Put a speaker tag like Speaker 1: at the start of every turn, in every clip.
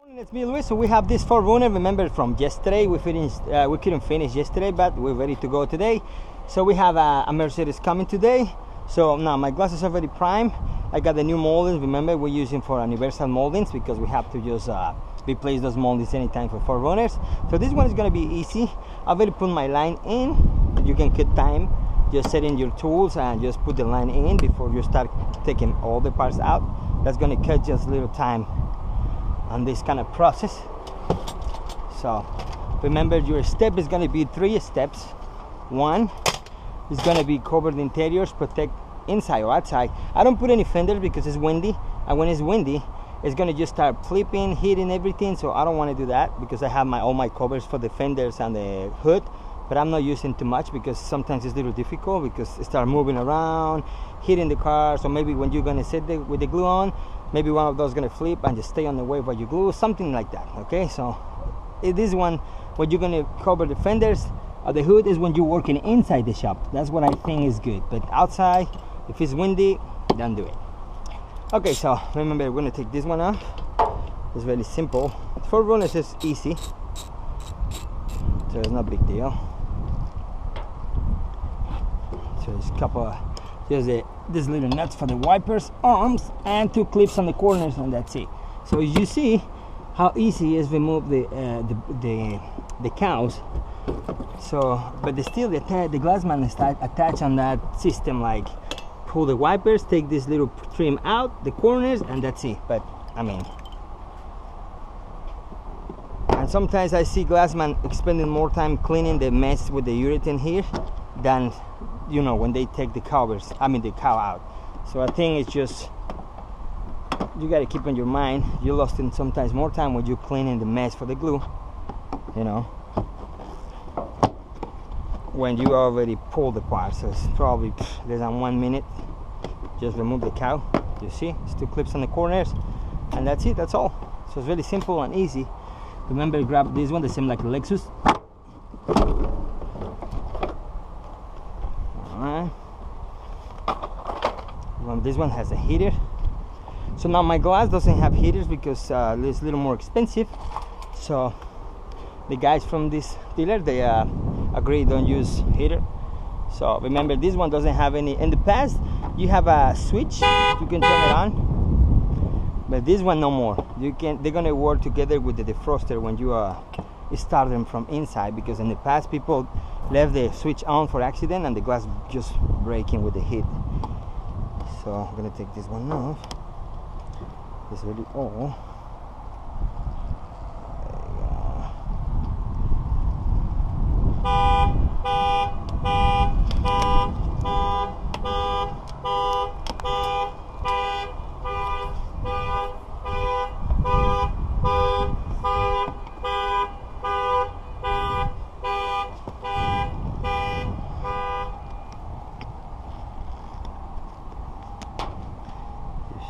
Speaker 1: It's me, Luis. So we have this 4RUNNER. Remember from yesterday, we couldn't finish yesterday, but we're ready to go today. So we have a Mercedes coming today. So now my glass is already primed. I got the new moldings. Remember, we're using for universal moldings because we have to just replace those moldings anytime for 4RUNNERs. So this one is going to be easy. I already put my line in. You can cut time. Just set in your tools and just put the line in before you start taking all the parts out. That's going to cut just a little time on this kind of process. So remember, your step is going to be 3 steps. One is going to be cover the interiors, protect inside or outside. I don't put any fenders because it's windy, and when it's windy it's going to just start flipping, hitting everything. So I don't want to do that because I have all my covers for the fenders and the hood, but I'm not using too much because sometimes it's a little difficult because it starts moving around, hitting the car. So maybe when you're going to sit there with the glue on, maybe one of those is going to flip and just stay on the way while you glue, something like that. Okay, so this one, when you're going to cover the fenders or the hood, is when you're working inside the shop. That's what I think is good. But outside, if it's windy, don't do it. Okay, so remember, we're going to take this one off. It's very simple. 4RUNNER is easy, so it's not a big deal. So it's a couple of these little nuts for the wipers, arms, and 2 clips on the corners, and that's it. So as you see how easy it is to remove the cows. So, but still the glass man is attached on that system. Like, pull the wipers, take this little trim out the corners, and that's it. But I mean, and sometimes I see glassman spending more time cleaning the mess with the urethane here than, you know, when they take the cow out. So I think it's just, you got to keep in your mind, you lost in sometimes more time when you're cleaning the mess for the glue, you know, when you already pulled the part. So it's probably less than 1 minute. Just remove the cow. You see, it's 2 clips on the corners, and that's it. That's all. So it's really simple and easy. Remember, grab this one, the same like the Lexus. This one has a heater. So now my glass doesn't have heaters because it's a little more expensive. So the guys from this dealer, they agree don't use heater. So remember, this one doesn't have any. In the past, you have a switch, you can turn it on, but this one no more. They're gonna work together with the defroster when you start them from inside, because in the past people left the switch on for accident and the glass just breaking with the heat. So I'm gonna take this one off. It's really old.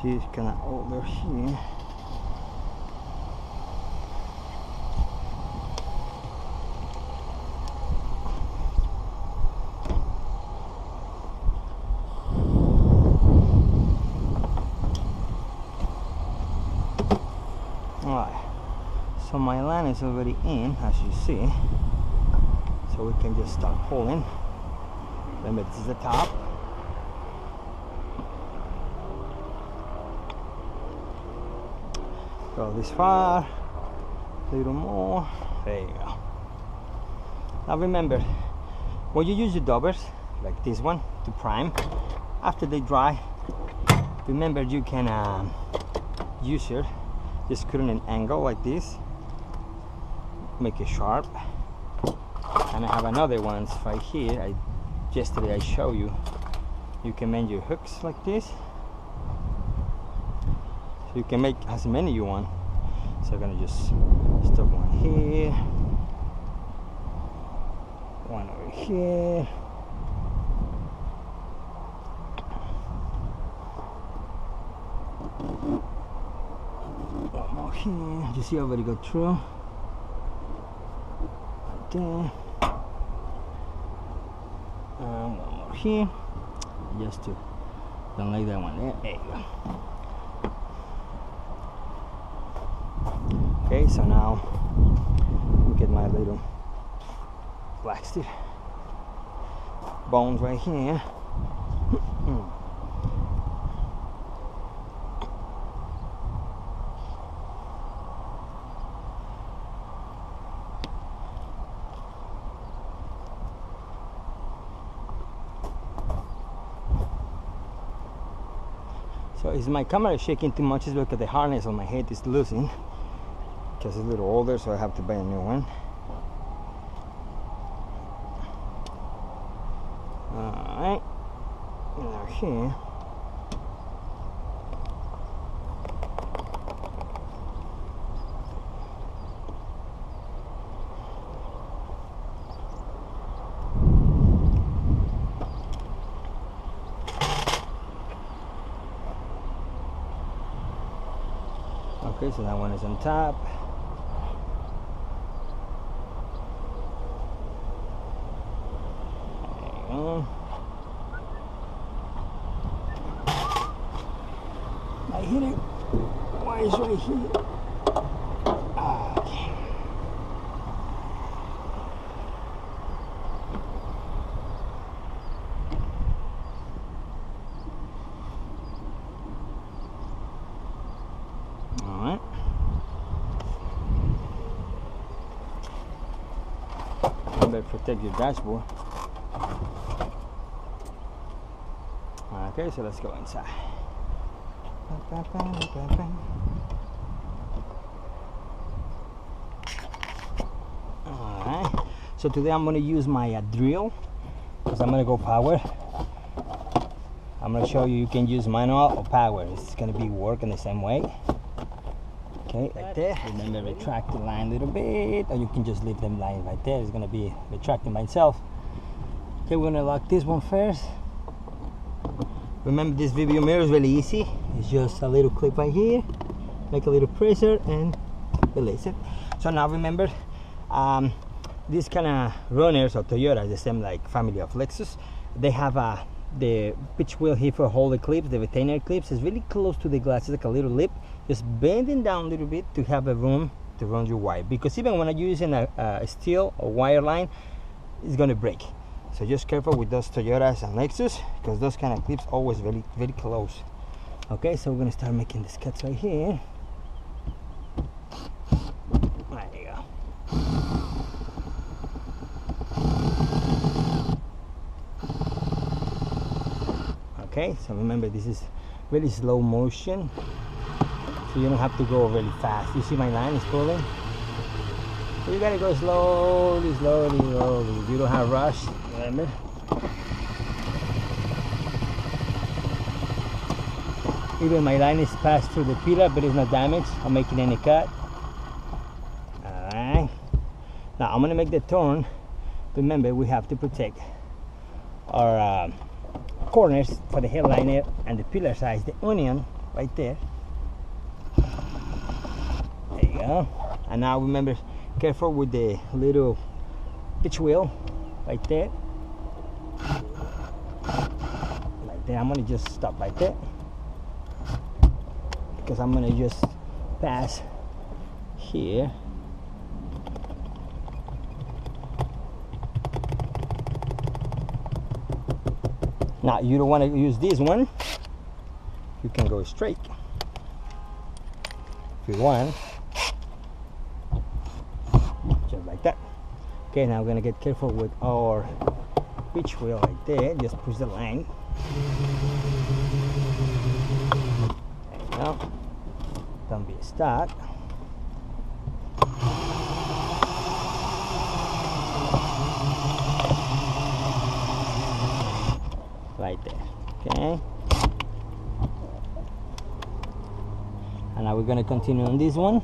Speaker 1: It's kind of older here. Alright, so my line is already in, as you see. So we can just start pulling. Remember, this is the top. Go this far, a little more. There you go. Now remember, when you use your daubers like this one to prime, after they dry, remember you can use your, just cut in an angle like this, make it sharp. And I have another ones right here. Yesterday I showed you. You can make your hooks like this. You can make as many you want. So I'm gonna just stuck one here, one over here, one more here. You see, I already got through. Right there. And one more here. Just to don't like that one there. There you go. Okay, so now look at my little black steel bones right here. So is my camera shaking too much? Is because the harness on my head is losing, because it's a little older, so I have to buy a new one. Alright, now here. Okay, so that one is on top. There you go. I hit it. Why is right here? Okay. Alright. Remember, protect your dashboard. Okay, so let's go inside. Alright, so today I'm going to use my drill, because I'm going to go power. I'm going to show you can use manual or power. It's going to be working the same way. Okay, like there. Remember, retract the line a little bit, or you can just leave them line right there. It's going to be retracting by itself. Okay, we're going to lock this one first. Remember, this video mirror is really easy. It's just a little clip right here, make a little pressure and release it. So now remember, these kind of runners or Toyota, the same like family of Lexus, they have the pitch wheel here for hold the clips, the retainer clips is really close to the glass. It's like a little lip, just bending down a little bit to have a room to run your wire, because even when you're using a steel or wire line, it's going to break. So just careful with those Toyotas and Lexus, because those kind of clips always very, very close. Okay, so we're going to start making these cuts right here. There you go. Okay, so remember, this is really slow motion, so you don't have to go really fast. You see my line is pulling? So you gotta go slowly, slowly, slowly. You don't have rush, remember? Even my line is passed through the pillar, but it's not damaged. I'm making any cut. Alright. Now I'm gonna make the turn. Remember, we have to protect our corners for the headliner and the pillar size, the onion right there. There you go. And now remember, careful with the little pitch wheel right there. Like there. I'm gonna just stop right there, because I'm gonna just pass here. Now you don't want to use this one. You can go straight if you want, just like that. Okay, now we're gonna get careful with our pitch wheel right there. Just push the line. There you go. Don't be stuck. Right there. Okay. And now we're going to continue on this one.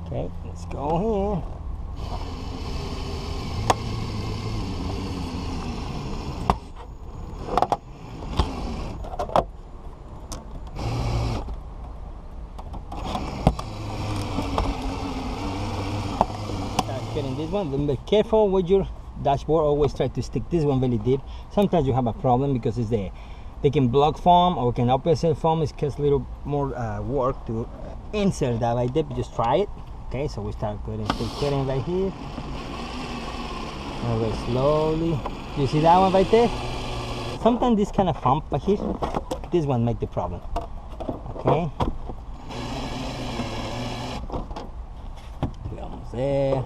Speaker 1: Okay, let's go here. Getting this one, but be careful with your dashboard. Always try to stick this one really deep. Sometimes you have a problem because it's the They can block foam or can open cell foam. It gets a little more work to insert that right there, but just try it. Okay, so we start putting right here. And very slowly. You see that one right there? Sometimes this kind of foam right here, this one make the problem. Okay. We're almost there.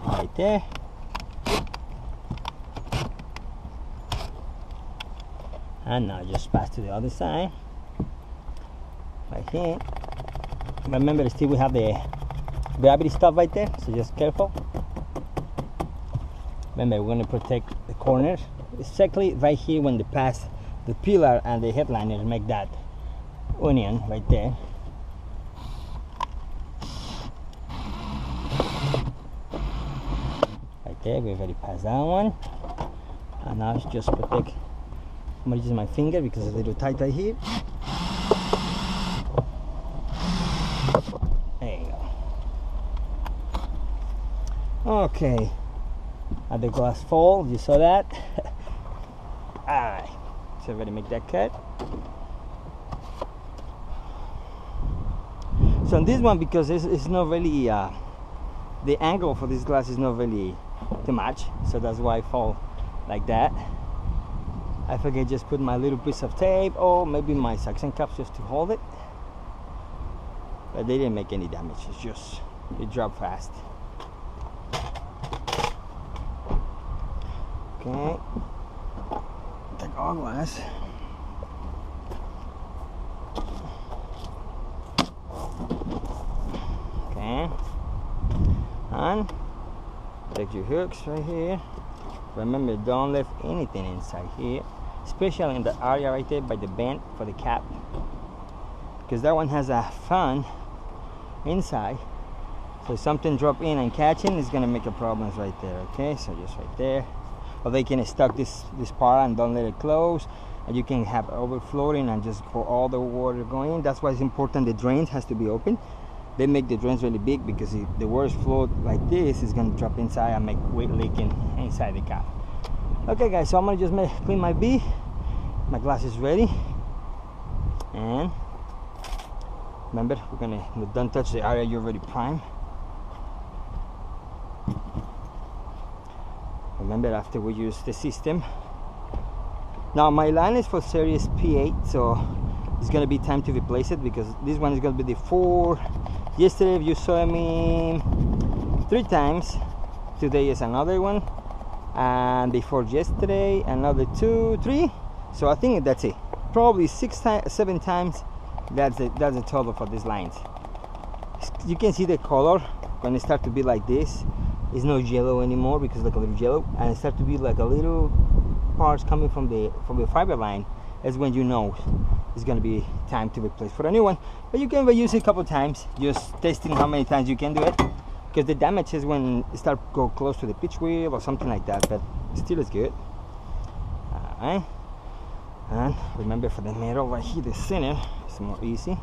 Speaker 1: Right there. And now just pass to the other side. Right here. Remember, still we have the gravity stuff right there, so just careful. Remember, we're going to protect the corners. Exactly right here when they pass the pillar and the headliners make that onion right there. Right there, we've already passed that one. And now it's just protect. I'm going to use my finger because it's a little tight right here. There you go. Okay. At the glass fall, you saw that? Alright. So already make that cut. So on this one, because it's not really the angle for this glass is not really too much, so that's why I fall like that. I forget, just put my little piece of tape or maybe my suction cups just to hold it, but they didn't make any damage. It's just it dropped fast. Okay, take our glass. Okay, and take your hooks right here. Remember, don't leave anything inside here, especially in the area right there by the bend for the cap, because that one has a fan inside, so if something drop in and catching is gonna make a problem right there. Okay, so just right there, or they can stuck this part and don't let it close, and you can have overflowing and just pour all the water going. That's why it's important the drains has to be open. They make the drains really big, because if the water flow like this, it's gonna drop inside and make weight leaking inside the cap. Okay guys, so I'm gonna just clean my bee. My glass is ready, and remember, don't touch the area you already primed. Remember, after we use the system. Now my line is for series P8, so it's gonna be time to replace it, because this one is gonna be the 4. Yesterday you saw me 3 times. Today is another one, and before yesterday another 2, 3. So I think that's it. Probably 7 times. That's the total for these lines. You can see the color when it start to be like this. It's no yellow anymore, because it's like a little yellow, and it start to be like a little parts coming from the fiber line. That's when you know it's gonna be time to replace for a new one. But you can reuse it a couple times, just testing how many times you can do it, because the damage is when it start go close to the pitch wheel or something like that, but still is good. Alright, and remember, for the middle right here, the center, it's more easy.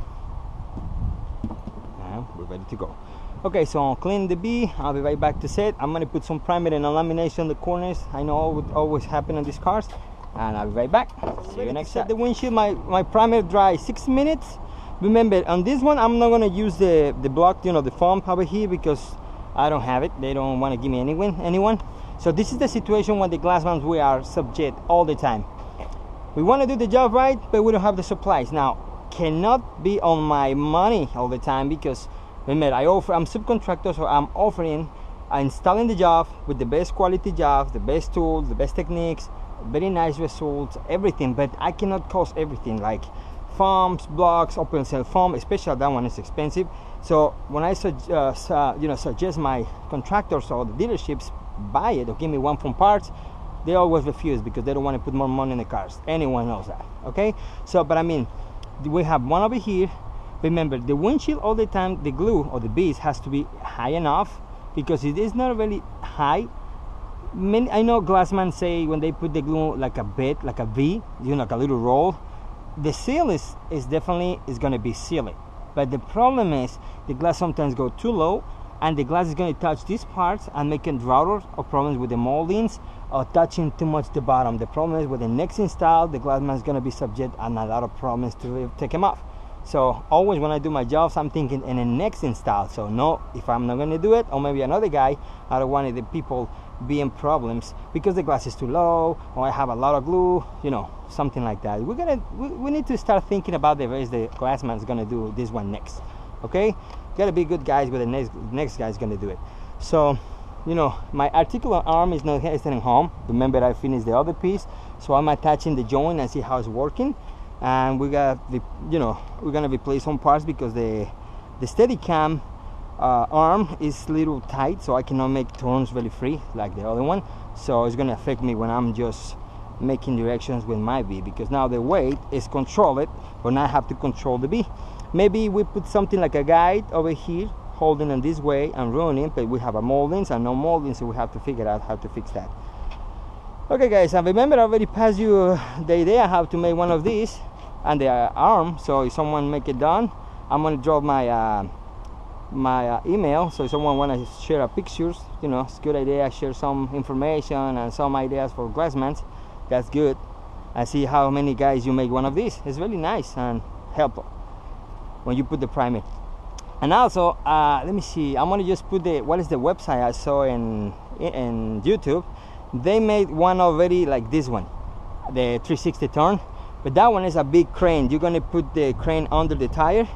Speaker 1: Now we're ready to go. Okay, so I'll clean the bee. I'll be right back to set. I'm gonna put some primer and a lamination on the corners. I know it would always happen on these cars, and I'll be right back. See you next time. The windshield, my primer dry 6 minutes. Remember, on this one I'm not gonna use the block, the foam over here, because I don't have it. They don't want to give me anyone. So this is the situation when the glass ones we are subject all the time. We want to do the job right, but we don't have the supplies. Now, cannot be on my money all the time, because remember, I'm subcontractor, so I'm installing the job with the best quality jobs, the best tools, the best techniques, very nice results, everything. But I cannot cost everything, like foams, blocks, open cell foam, especially that one is expensive. So when I suggest my contractors or the dealerships buy it or give me one from parts, they always refuse, because they don't want to put more money in the cars. Anyone knows that. Okay, so but I mean, we have one over here. Remember, the windshield all the time, the glue or the base has to be high enough, because it is not really high. I know glassmen say when they put the glue like a bit, like a V, like a little roll, the seal is definitely going to be sealing. But the problem is the glass sometimes go too low, and the glass is going to touch these parts and making routers or problems with the moldings or touching too much the bottom. The problem is with the next install, the glass man is going to be subject and a lot of problems to take them off. So always when I do my jobs, I'm thinking in the next install. So no, if I'm not going to do it, or maybe another guy, I don't want the people being problems because the glass is too low, or I have a lot of glue, you know, something like that. We need to start thinking about the ways the glass man is going to do this one next. Okay, gotta be good guys, but the next guy is going to do it. So, you know, my articular arm is not staying home. Remember, I finished the other piece, so I'm attaching the joint and see how it's working. And we got the, you know, we're gonna replace some parts because the Steadicam arm is a little tight, so I cannot make turns really free like the other one. So it's gonna affect me when I'm just making directions with my bee, because now the weight is controlled, but now I have to control the bee. Maybe we put something like a guide over here holding in this way and running, but we have a moldings and no moldings, so we have to figure out how to fix that. Okay guys, and remember I already passed you the idea how to make one of these and the arm. So if someone make it done, I'm gonna drop my my email, so if someone want to share pictures, you know, it's a good idea, share some information and some ideas for glassmans, that's good. I see how many guys you make one of these. It's really nice and helpful when you put the primer. And also let me see, I'm gonna just put the, what is the website I saw in YouTube. They made one already like this one, the 360 turn, but that one is a big crane. You're gonna put the crane under the tire.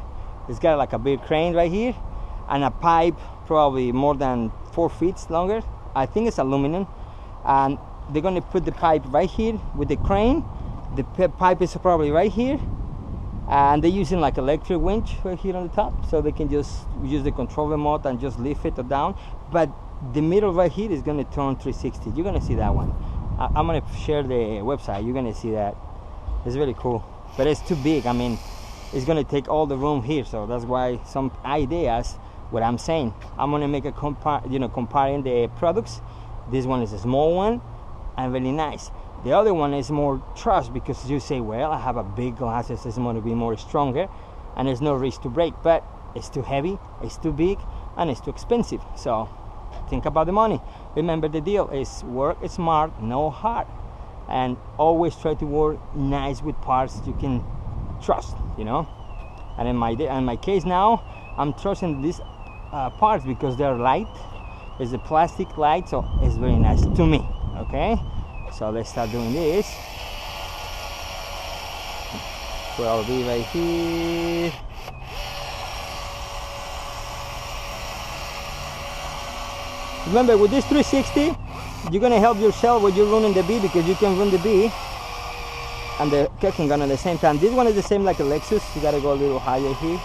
Speaker 1: It's got like a big crane right here and a pipe probably more than 4 feet longer. I think it's aluminum, and they're gonna put the pipe right here with the crane. The pipe is probably right here, and they're using like electric winch right here on the top, so they can just use the control remote and just lift it down. But the middle right here is gonna turn 360. You're gonna see that one. I'm gonna share the website. You're gonna see that. It's really cool, but it's too big. I mean, it's gonna take all the room here, so that's why some ideas, what I'm saying, I'm gonna make a comparing the products. This one is a small one and really nice. The other one is more trust, because you say, well, I have a big glasses, it's going to be more stronger and there's no risk to break, but it's too heavy, it's too big, and it's too expensive. So think about the money. Remember, the deal is work smart, no hard, and always try to work nice with parts you can trust, you know. And in my case now, I'm trusting these parts because they're light. It's a plastic light, so it's very nice to me. Okay, so let's start doing this. So I'll be right here. Remember, with this 360, you're gonna help yourself when you're running the bee, because you can run the bee and the cooking gun at the same time. This one is the same like a Lexus. You gotta go a little higher here.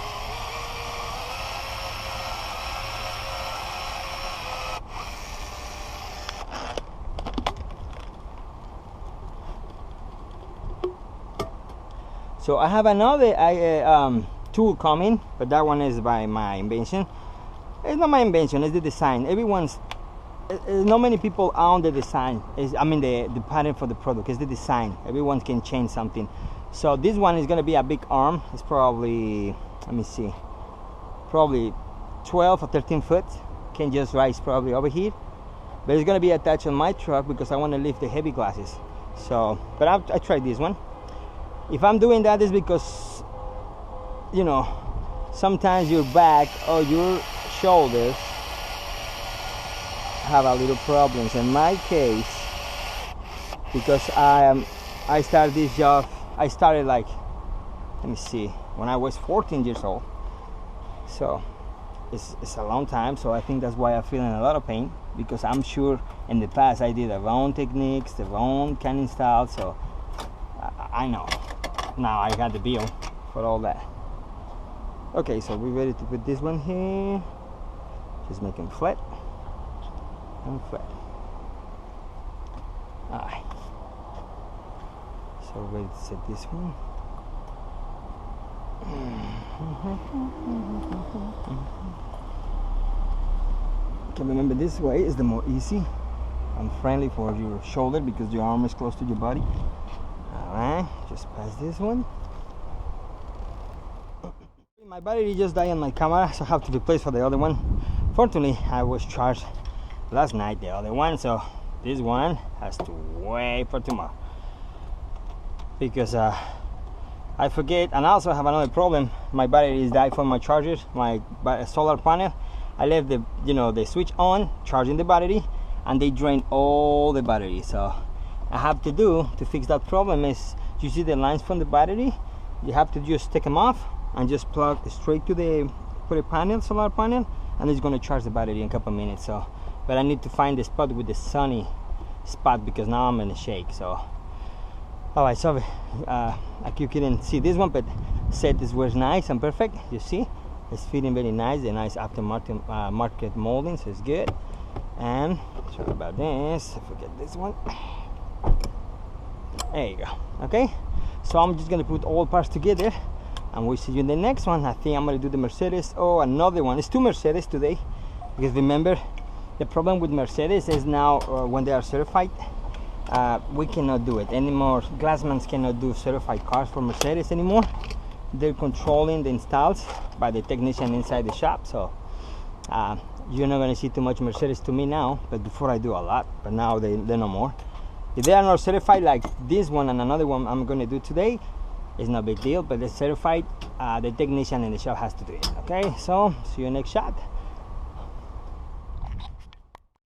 Speaker 1: So I have another tool coming, but that one is by my invention. It's not my invention, it's the design. Not many people own the design. I mean the pattern for the product. It's the design. Everyone can change something. So this one is gonna be a big arm. It's probably, let me see, probably 12 or 13 foot. Can just rise probably over here. But it's gonna be attached on my truck because I want to lift the heavy glasses. So, but I tried this one. If I'm doing that, is because, you know, sometimes your back or your shoulders have a little problems. In my case, because I started this job, I started like, let me see, when I was 14 years old. So it's a long time, so I think that's why I'm feeling a lot of pain, because I'm sure in the past I did the wrong techniques, the wrong canning style. So I know now I got the bill for all that. Okay, so we're ready to put this one here. Just make them flat and flat. Alright, so we're ready to set this one. Okay, remember, this way is the more easy and friendly for your shoulder because your arm is close to your body. Alright, just pass this one. My battery just died on my camera, so I have to replace for the other one. Unfortunately, I was charged last night the other one, so this one has to wait for tomorrow because I forget. And I also have another problem. My battery is died from my chargers, my solar panel. I left the the switch on, charging the battery, and they drain all the battery. So I have to fix that problem is, you see the lines from the battery, you have to just take them off and just plug straight to the solar panel, and it's going to charge the battery in a couple minutes. So but I need to find the spot with the sunny spot because now I'm in a shake. So I saw like you couldn't see this one, but set this was nice and perfect. You see it's fitting very nice, the nice aftermarket market molding, so it's good. And sorry about this, I forget this one. There you go. Okay, so I'm just gonna put all parts together and we'll see you in the next one. I think I'm gonna do the Mercedes. Oh, another one. It's two Mercedes today, because remember the problem with Mercedes is now when they are certified, we cannot do it anymore. Glassmans cannot do certified cars for Mercedes anymore. They're controlling the installs by the technician inside the shop. So you're not going to see too much Mercedes to me now, but before I do a lot, but now they're no more. If they are not certified like this one and another one I'm going to do today, it's no big deal, but they're certified, the technician in the shop has to do it. Okay, so see you next shot.